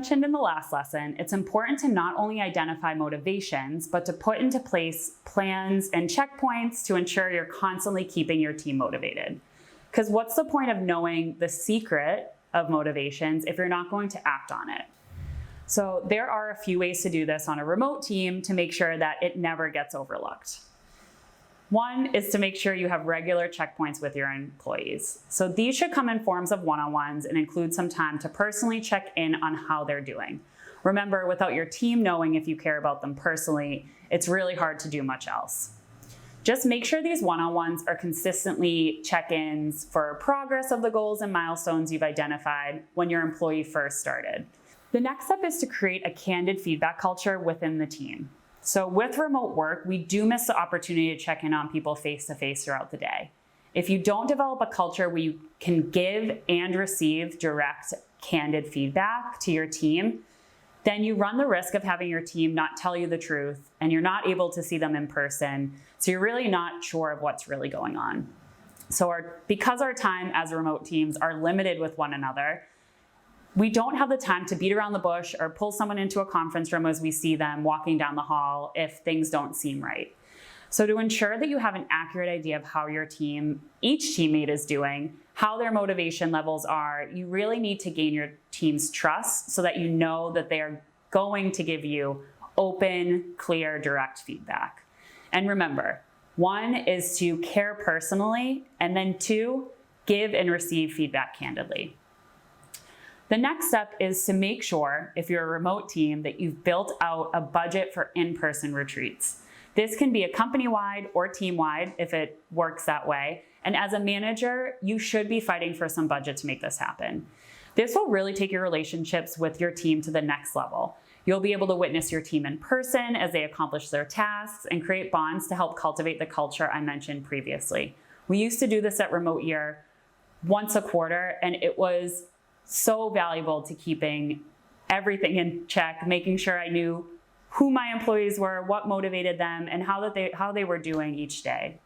mentioned in the last lesson, it's important to not only identify motivations, but to put into place plans and checkpoints to ensure you're constantly keeping your team motivated. Because what's the point of knowing the secret of motivations if you're not going to act on it? So there are a few ways to do this on a remote team to make sure that it never gets overlooked. One is to make sure you have regular checkpoints with your employees. So these should come in forms of one-on-ones and include some time to personally check in on how they're doing. Remember, without your team knowing if you care about them personally, it's really hard to do much else. Just make sure these one-on-ones are consistently check-ins for progress of the goals and milestones you've identified when your employee first started. The next step is to create a candid feedback culture within the team. So with remote work, we do miss the opportunity to check in on people face-to-face throughout the day. If you don't develop a culture where you can give and receive direct, candid feedback to your team, then you run the risk of having your team not tell you the truth and you're not able to see them in person. So you're really not sure of what's really going on. So because our time as remote teams are limited with one another, we don't have the time to beat around the bush or pull someone into a conference room as we see them walking down the hall if things don't seem right. So to ensure that you have an accurate idea of how your team, each teammate is doing, how their motivation levels are, you really need to gain your team's trust so that you know that they are going to give you open, clear, direct feedback. And remember, one is to care personally, and then two, give and receive feedback candidly. The next step is to make sure, if you're a remote team, that you've built out a budget for in-person retreats. This can be a company-wide or team-wide if it works that way. And as a manager, you should be fighting for some budget to make this happen. This will really take your relationships with your team to the next level. You'll be able to witness your team in person as they accomplish their tasks and create bonds to help cultivate the culture I mentioned previously. We used to do this at Remote Year once a quarter, and it was so valuable to keeping everything in check, making sure I knew who my employees were, what motivated them, and how they were doing each day.